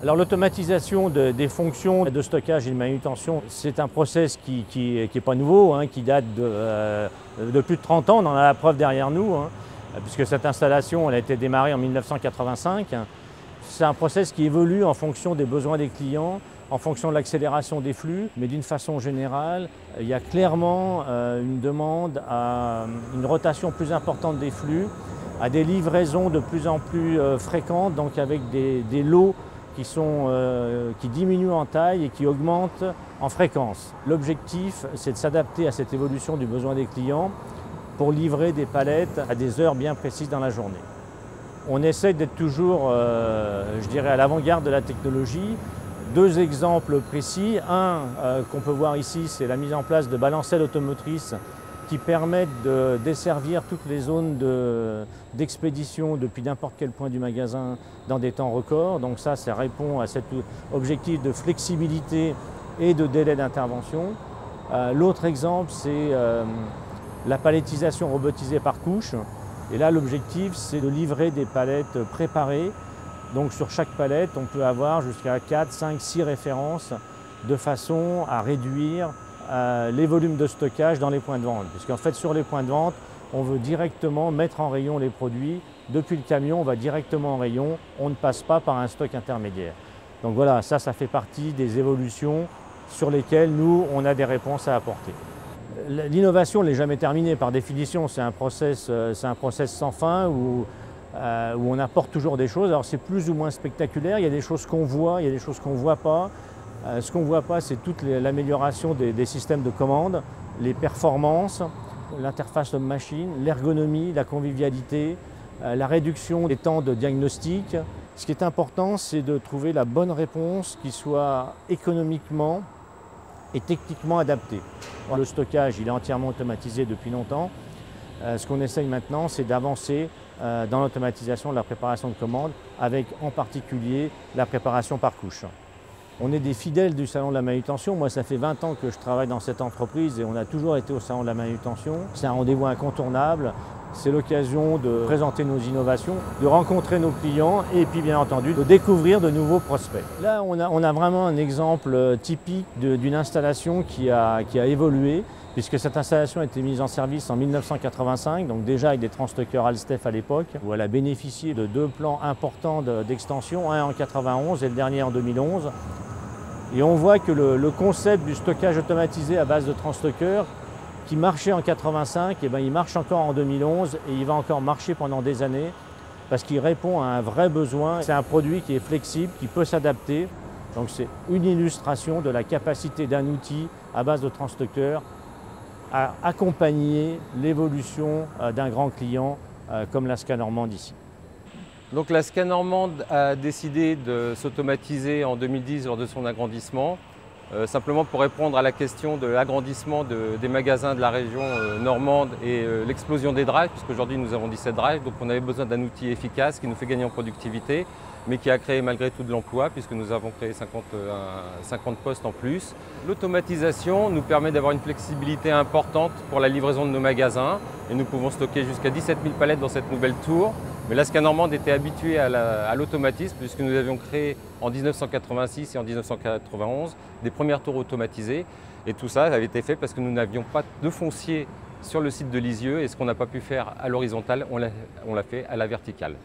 Alors l'automatisation des fonctions de stockage et de manutention, c'est un process qui est pas nouveau, hein, qui date de plus de 30 ans, on en a la preuve derrière nous, hein, puisque cette installation elle a été démarrée en 1985. C'est un process qui évolue en fonction des besoins des clients, en fonction de l'accélération des flux, mais d'une façon générale, il y a clairement une demande à une rotation plus importante des flux, à des livraisons de plus en plus fréquentes, donc avec des lots qui diminuent en taille et qui augmentent en fréquence. L'objectif, c'est de s'adapter à cette évolution du besoin des clients pour livrer des palettes à des heures bien précises dans la journée. On essaie d'être toujours, je dirais, à l'avant-garde de la technologie. Deux exemples précis. Un qu'on peut voir ici, c'est la mise en place de balancelles automotrices qui permettent de desservir toutes les zones d'expédition depuis n'importe quel point du magasin dans des temps records. Donc ça répond à cet objectif de flexibilité et de délai d'intervention. L'autre exemple, c'est la palettisation robotisée par couche. Et là, l'objectif, c'est de livrer des palettes préparées. Donc sur chaque palette, on peut avoir jusqu'à 4, 5, 6 références de façon à réduire les volumes de stockage dans les points de vente. Puisqu'en fait, sur les points de vente, on veut directement mettre en rayon les produits. Depuis le camion, on va directement en rayon. On ne passe pas par un stock intermédiaire. Donc voilà, ça fait partie des évolutions sur lesquelles nous, on a des réponses à apporter. L'innovation n'est jamais terminée. Par définition, c'est un process sans fin où on apporte toujours des choses. Alors c'est plus ou moins spectaculaire. Il y a des choses qu'on voit, il y a des choses qu'on ne voit pas. Ce qu'on ne voit pas, c'est toute l'amélioration des systèmes de commande, les performances, l'interface homme-machine, l'ergonomie, la convivialité, la réduction des temps de diagnostic. Ce qui est important, c'est de trouver la bonne réponse qui soit économiquement et techniquement adaptée. Le stockage, il est entièrement automatisé depuis longtemps. Ce qu'on essaye maintenant, c'est d'avancer dans l'automatisation de la préparation de commandes, avec en particulier la préparation par couche. On est des fidèles du Salon de la manutention. Moi, ça fait 20 ans que je travaille dans cette entreprise et on a toujours été au Salon de la manutention. C'est un rendez-vous incontournable. C'est l'occasion de présenter nos innovations, de rencontrer nos clients et puis bien entendu de découvrir de nouveaux prospects. Là, on a vraiment un exemple typique d'une installation qui a évolué, puisque cette installation a été mise en service en 1985, donc déjà avec des transstockeurs Alstef à l'époque, où elle a bénéficié de deux plans importants d'extension, un en 91 et le dernier en 2011. Et on voit que le concept du stockage automatisé à base de transstockeurs, qui marchait en 85, eh bien, il marche encore en 2011 et il va encore marcher pendant des années parce qu'il répond à un vrai besoin. C'est un produit qui est flexible, qui peut s'adapter. Donc c'est une illustration de la capacité d'un outil à base de transstockeurs à accompagner l'évolution d'un grand client comme la Scanormande ici. Donc la Scanormande a décidé de s'automatiser en 2010 lors de son agrandissement, simplement pour répondre à la question de l'agrandissement des magasins de la région normande et l'explosion des drives, puisqu'aujourd'hui nous avons 17 drives, donc on avait besoin d'un outil efficace qui nous fait gagner en productivité, mais qui a créé malgré tout de l'emploi, puisque nous avons créé 50 postes en plus. L'automatisation nous permet d'avoir une flexibilité importante pour la livraison de nos magasins, et nous pouvons stocker jusqu'à 17 000 palettes dans cette nouvelle tour. Mais la Scanormande était habituée à l'automatisme, puisque nous avions créé en 1986 et en 1991 des premières tours automatisées. Et tout ça avait été fait parce que nous n'avions pas de foncier sur le site de Lisieux, et ce qu'on n'a pas pu faire à l'horizontale, on l'a fait à la verticale.